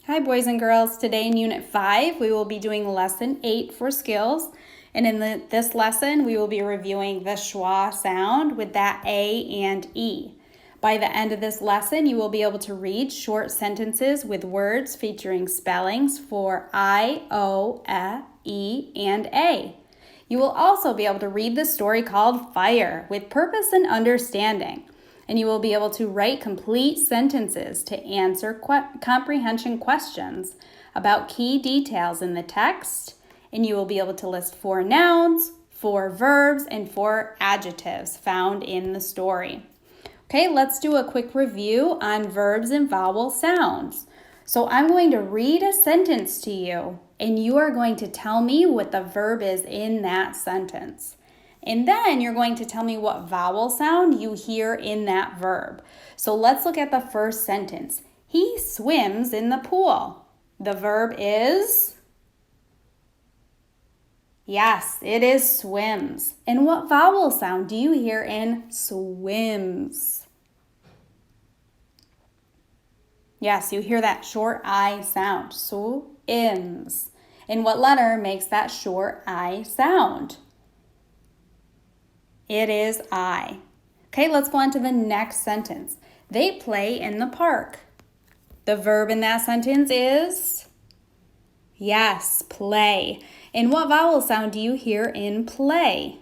Hi boys and girls, today in Unit 5 we will be doing Lesson 8 for skills, and in this lesson we will be reviewing the schwa sound with that A and E. By the end of this lesson you will be able to read short sentences with words featuring spellings for I, O, E, and A. You will also be able to read the story called Fire with purpose and understanding. And you will be able to write complete sentences to answer comprehension questions about key details in the text. And you will be able to list 4 nouns, 4 verbs, and 4 adjectives found in the story. Okay, let's do a quick review on verbs and vowel sounds. So I'm going to read a sentence to you, and you are going to tell me what the verb is in that sentence. And then you're going to tell me what vowel sound you hear in that verb. So let's look at the first sentence. He swims in the pool. The verb is? Yes, it is swims. And what vowel sound do you hear in swims? Yes, you hear that short I sound. Swims. And what letter makes that short I sound? It is I. Okay, let's go on to the next sentence. They play in the park. The verb in that sentence is? Yes, play. And what vowel sound do you hear in play?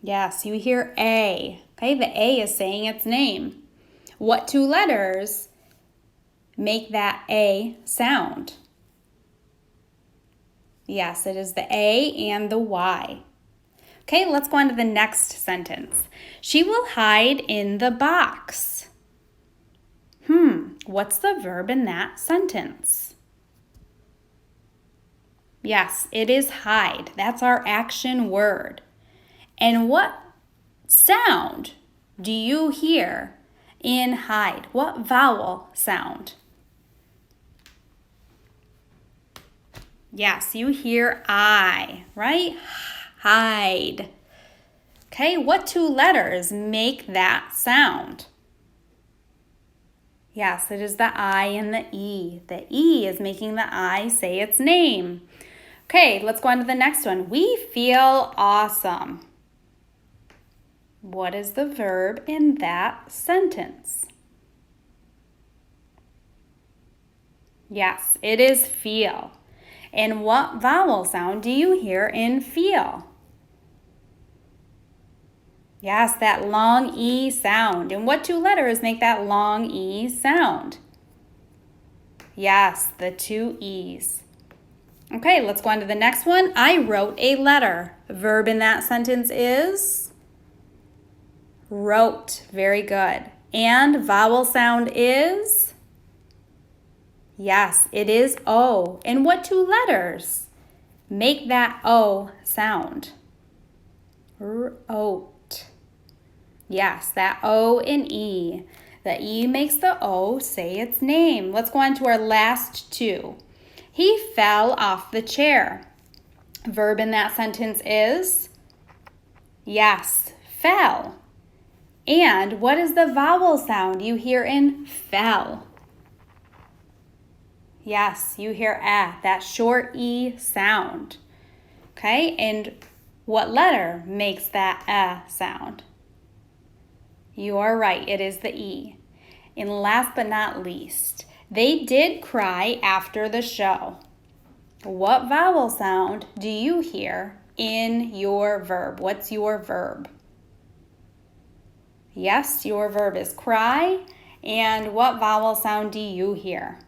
Yes, you hear A. Okay, the A is saying its name. What 2 letters make that A sound? Yes, it is the A and the Y. Okay, let's go on to the next sentence. She will hide in the box. What's the verb in that sentence? Yes, it is hide. That's our action word. And what sound do you hear in hide? What vowel sound? Yes, you hear I, right? Hide. Okay, what 2 letters make that sound? Yes, it is the I and the E. The E is making the I say its name. Okay, let's go on to the next one. We feel awesome. What is the verb in that sentence? Yes, it is feel. And what vowel sound do you hear in feel? Yes, that long E sound. And what 2 letters make that long E sound? Yes, the 2 E's. Okay, let's go on to the next one. I wrote a letter. The verb in that sentence is? Wrote. Very good. And vowel sound is? Yes, it is O. And what 2 letters make that O sound? Wrote. Yes, that O and E. The E makes the O say its name. Let's go on to our last 2. He fell off the chair. Verb in that sentence is? Yes, fell. And what is the vowel sound you hear in fell? Yes, you hear that short E sound. Okay, and what letter makes that sound? You are right, it is the E. And last but not least, they did cry after the show. What vowel sound do you hear in your verb? What's your verb? Yes, your verb is cry. And what vowel sound do you hear?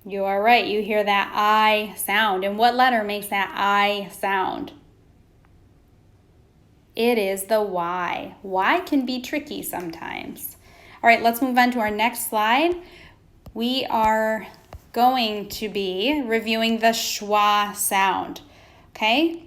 You are right, you hear that I sound. And what letter makes that I sound? It is the Y. Y can be tricky sometimes. All right, let's move on to our next slide. We are going to be reviewing the schwa sound, okay?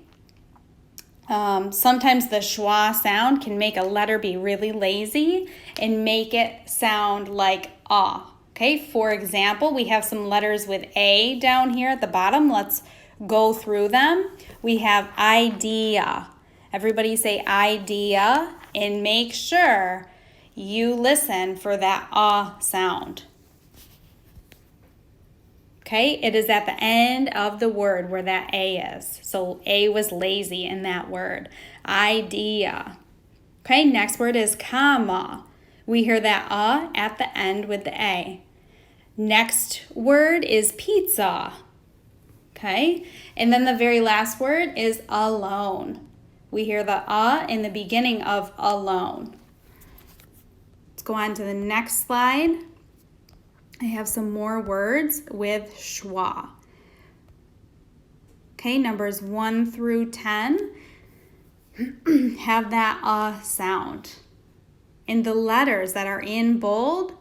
Sometimes the schwa sound can make a letter be really lazy and make it sound like ah. Okay, for example, we have some letters with A down here at the bottom. Let's go through them. We have idea. Everybody say idea and make sure you listen for that ah sound. Okay, it is at the end of the word where that A is. So A was lazy in that word. Idea. Okay, next word is comma. We hear that at the end with the A. Next word is pizza. Okay, and then the very last word is alone. We hear the in the beginning of alone. Let's go on to the next slide. I have some more words with schwa. Okay, numbers 1 through 10 have that sound. And the letters that are in bold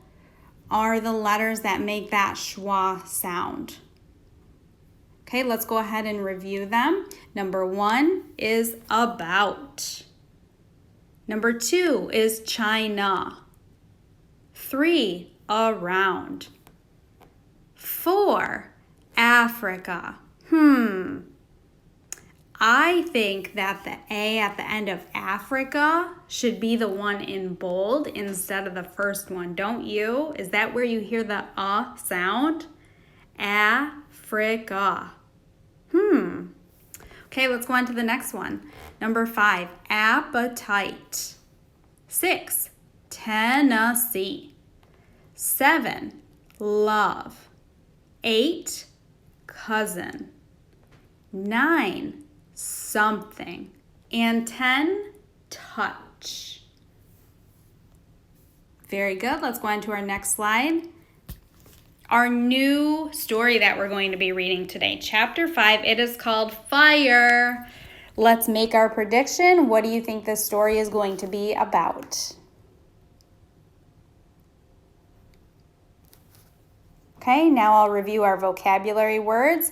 are the letters that make that schwa sound. Okay, let's go ahead and review them. Number 1 is about. Number 2 is China. 3, around. 4, Africa. I think that the A at the end of Africa should be the one in bold instead of the first one. Don't you? Is that where you hear the sound? Africa. Okay, let's go on to the next one. Number 5, appetite. 6, Tennessee. 7, love. 8, cousin. 9, something. And 10, touch. Very good. Let's go on to our next slide. Our new story that we're going to be reading today, Chapter 5, it is called Fire. Let's make our prediction. What do you think this story is going to be about? Okay, now I'll review our vocabulary words.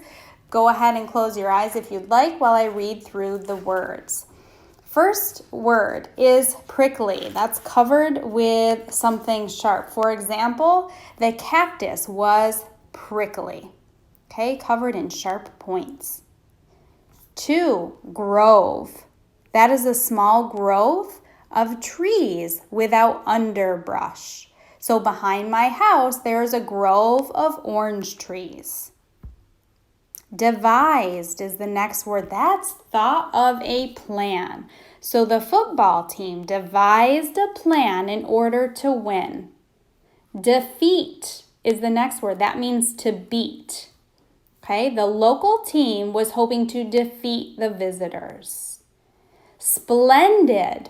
Go ahead and close your eyes if you'd like while I read through the words. First word is prickly. That's covered with something sharp. For example, the cactus was prickly. Okay, covered in sharp points. 2, grove. That is a small grove of trees without underbrush. So behind my house, there's a grove of orange trees. Devised is the next word. That's thought of a plan. So the football team devised a plan in order to win. Defeat is the next word. That means to beat. Okay, the local team was hoping to defeat the visitors. Splendid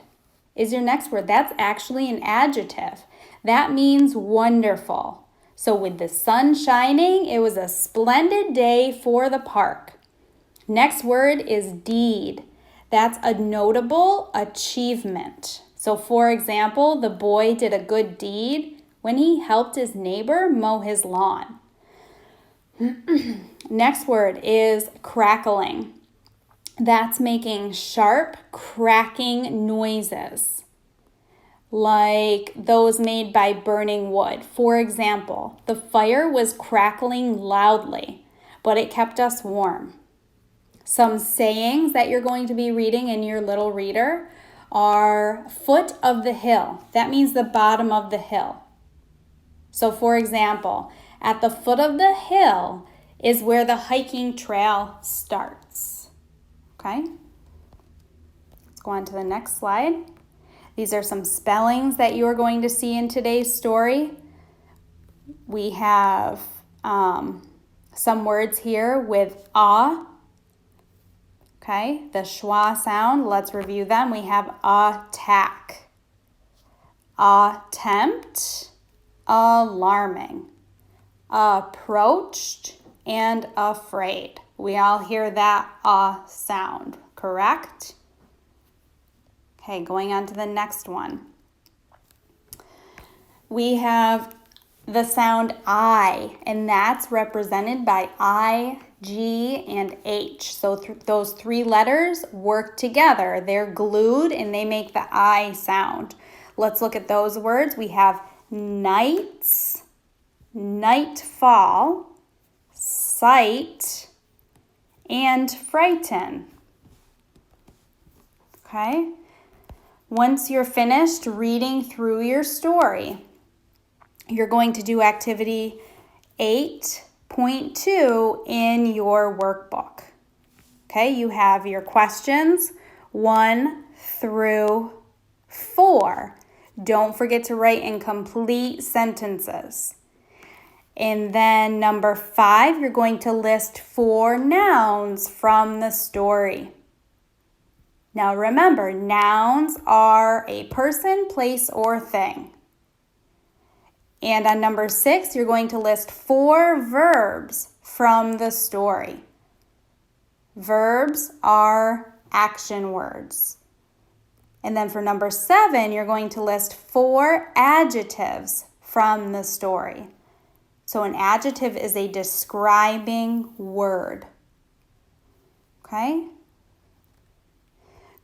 is your next word. That's actually an adjective. That means wonderful. So with the sun shining, it was a splendid day for the park. Next word is deed. That's a notable achievement. So for example, the boy did a good deed when he helped his neighbor mow his lawn. Next word is crackling. That's making sharp, cracking noises, like those made by burning wood. For example, the fire was crackling loudly, but it kept us warm. Some sayings that you're going to be reading in your little reader are foot of the hill. That means the bottom of the hill. So for example, at the foot of the hill is where the hiking trail starts. Okay? Let's go on to the next slide. These are some spellings that you are going to see in today's story. We have some words here with okay, the schwa sound. Let's review them. We have attack, attempt, alarming, approached, and afraid. We all hear that sound, correct? Okay, going on to the next one. We have the sound I, and that's represented by I, G, and H. So those 3 letters work together. They're glued and they make the I sound. Let's look at those words. We have nights, nightfall, sight, and frighten. Okay? Once you're finished reading through your story, you're going to do activity 8.2 in your workbook. Okay, you have your questions 1 through 4. Don't forget to write in complete sentences. And then number 5, you're going to list 4 nouns from the story. Now remember, nouns are a person, place, or thing. And on number 6, you're going to list 4 verbs from the story. Verbs are action words. And then for number 7, you're going to list 4 adjectives from the story. So an adjective is a describing word. Okay?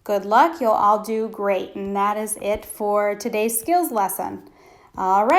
Good luck. You'll all do great. And that is it for today's skills lesson. All right.